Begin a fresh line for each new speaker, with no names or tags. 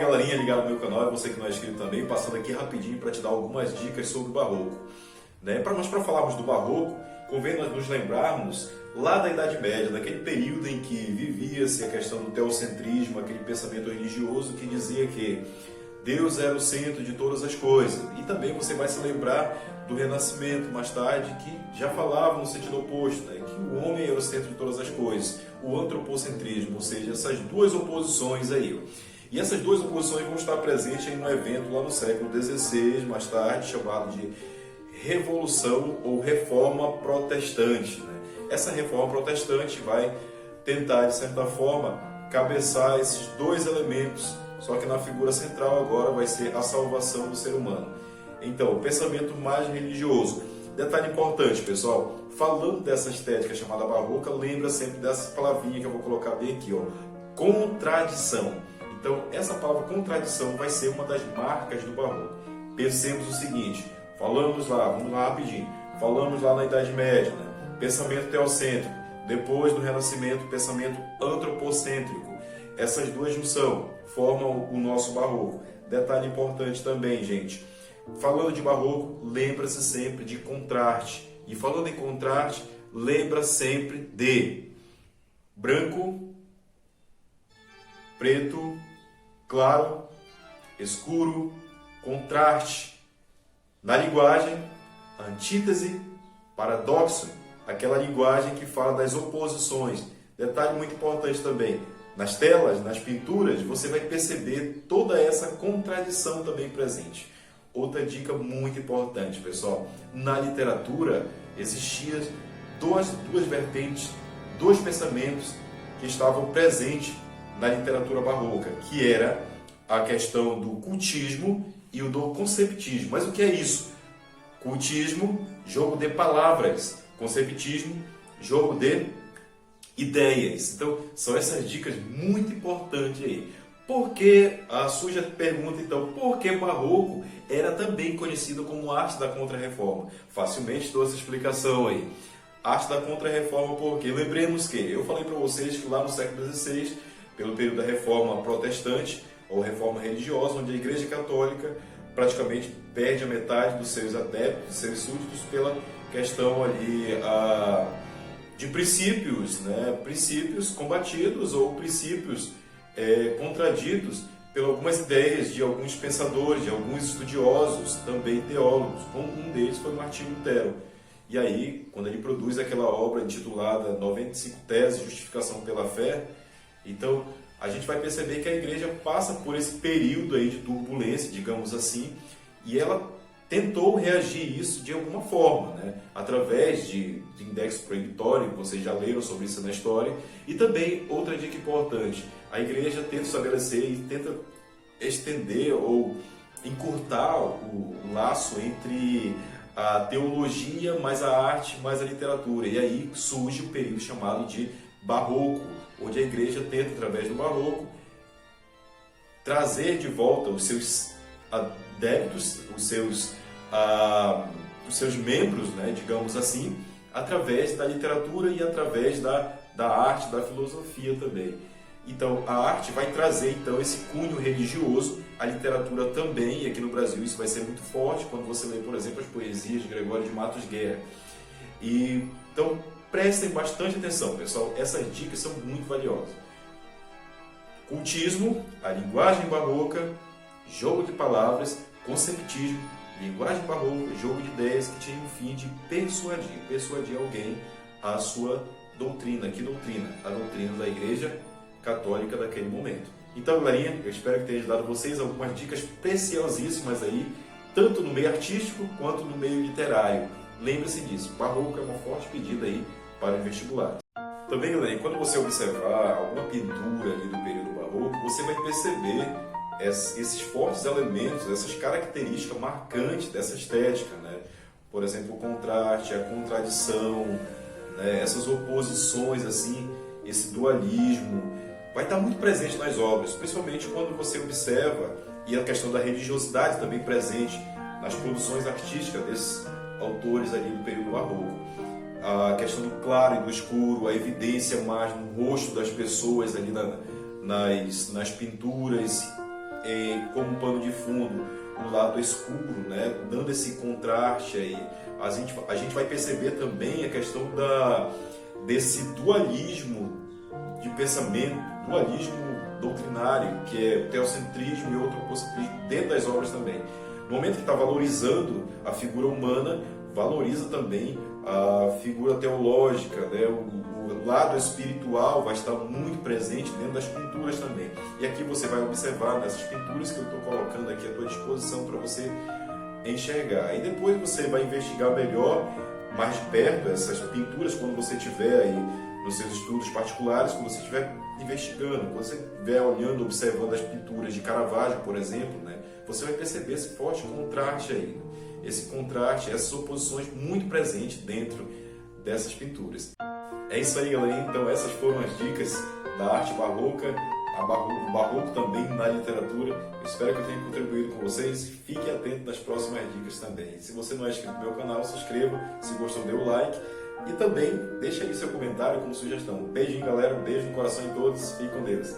galerinha ligada no meu canal, e você que não é inscrito também, passando aqui rapidinho para te dar algumas dicas sobre o Barroco. Mas para falarmos do Barroco, convém nós nos lembrarmos lá da Idade Média, daquele período em que vivia-se a questão do teocentrismo, aquele pensamento religioso que dizia que Deus era o centro de todas as coisas. E também você vai se lembrar do Renascimento, mais tarde, que já falava no sentido oposto, que o homem era o centro de todas as coisas, o antropocentrismo, ou seja, essas duas oposições aí. E essas duas oposições vão estar presentes em um evento lá no século XVI, mais tarde, chamado de Revolução ou Reforma Protestante. Essa reforma protestante vai tentar, de certa forma, cabeçar esses dois elementos, só que na figura central agora vai ser a salvação do ser humano. Então, o pensamento mais religioso. Detalhe importante, pessoal, falando dessa estética chamada barroca, lembra sempre dessa palavrinha que eu vou colocar bem aqui, contradição. Então, essa palavra contradição vai ser uma das marcas do barroco. Pensemos o seguinte, vamos lá rapidinho, falamos lá na Idade Média, pensamento teocêntrico, depois do Renascimento, pensamento antropocêntrico. Essas duas junções formam o nosso barroco. Detalhe importante também, gente, falando de barroco, lembra-se sempre de contraste. E falando em contraste, lembra sempre de branco, preto, claro, escuro, contraste. Na linguagem, antítese, paradoxo, aquela linguagem que fala das oposições. Detalhe muito importante também, nas telas, nas pinturas, você vai perceber toda essa contradição também presente. Outra dica muito importante, pessoal, na literatura existiam duas vertentes, dois pensamentos que estavam presentes na literatura barroca, que era a questão do cultismo e o do conceptismo. Mas o que é isso? Cultismo, jogo de palavras. Conceptismo, jogo de ideias. Então, são essas dicas muito importantes aí. Por que, a suja pergunta então, por que barroco era também conhecido como arte da Contra-Reforma? Facilmente dou essa explicação aí. Arte da Contra-Reforma porque lembremos que eu falei para vocês que lá no século XVI, pelo período da Reforma Protestante, ou Reforma Religiosa, onde a Igreja Católica praticamente perde a metade dos seus adeptos, dos seus súditos, pela questão ali de princípios, princípios combatidos ou princípios contraditos por algumas ideias de alguns pensadores, de alguns estudiosos, também teólogos, como um deles foi Martinho Lutero. E aí, quando ele produz aquela obra intitulada 95 Teses de Justificação pela Fé, então a gente vai perceber que a igreja passa por esse período aí de turbulência, digamos assim, e ela tentou reagir isso de alguma forma, através de indexo proibitório, vocês já leram sobre isso na história, e também outra dica importante, a igreja tenta estabelecer e tenta estender ou encurtar o laço entre a teologia, mais a arte, mais a literatura, e aí surge o período chamado de barroco, onde a igreja tenta, através do barroco, trazer de volta os seus adeptos, os seus membros, digamos assim, através da literatura e através da arte, da filosofia também. Então, a arte vai trazer então esse cunho religioso, a literatura também, e aqui no Brasil isso vai ser muito forte quando você lê, por exemplo, as poesias de Gregório de Matos Guerra. Então, prestem bastante atenção, pessoal, essas dicas são muito valiosas. Cultismo, a linguagem barroca, jogo de palavras, conceptismo, linguagem barroca, jogo de ideias que tinha o fim de persuadir alguém à sua doutrina. Que doutrina? A doutrina da Igreja Católica daquele momento. Então, galerinha, eu espero que tenha dado vocês algumas dicas preciosíssimas aí, tanto no meio artístico quanto no meio literário. Lembre-se disso, barroco é uma forte pedida aí para o vestibular. Também, galerinha, quando você observar alguma pintura ali do período barroco, você vai perceber esses fortes elementos, essas características marcantes dessa estética, Por exemplo, o contraste, a contradição, essas oposições, assim, esse dualismo, vai estar muito presente nas obras, principalmente quando você observa, e a questão da religiosidade também presente nas produções artísticas desses autores ali do período barroco. A questão do claro e do escuro, a evidência mais no rosto das pessoas ali nas pinturas. como pano de fundo o lado escuro, né? Dando esse contraste aí. A gente vai perceber também a questão desse dualismo de pensamento, dualismo doutrinário, que é o teocentrismo e o antropocentrismo dentro das obras também. No momento que está valorizando a figura humana, valoriza também a figura teológica, né? O lado espiritual vai estar muito presente dentro das pinturas também. E aqui você vai observar nessas pinturas que eu estou colocando aqui à tua disposição para você enxergar. E depois você vai investigar melhor, mais de perto, essas pinturas quando você estiver aí nos seus estudos particulares, quando você estiver investigando, quando você estiver olhando, observando as pinturas de Caravaggio, por exemplo, né? Você vai perceber esse forte contraste aí. Esse contraste, essas oposições muito presentes dentro dessas pinturas. É isso aí, galera. Então essas foram as dicas da arte barroca, o barroco também na literatura. Eu espero que eu tenha contribuído com vocês. Fique atento nas próximas dicas também. Se você não é inscrito no meu canal, se inscreva. Se gostou, dê o like. E também deixa aí seu comentário como sugestão. Beijinho, galera. Um beijo no coração de todos. Fique com Deus.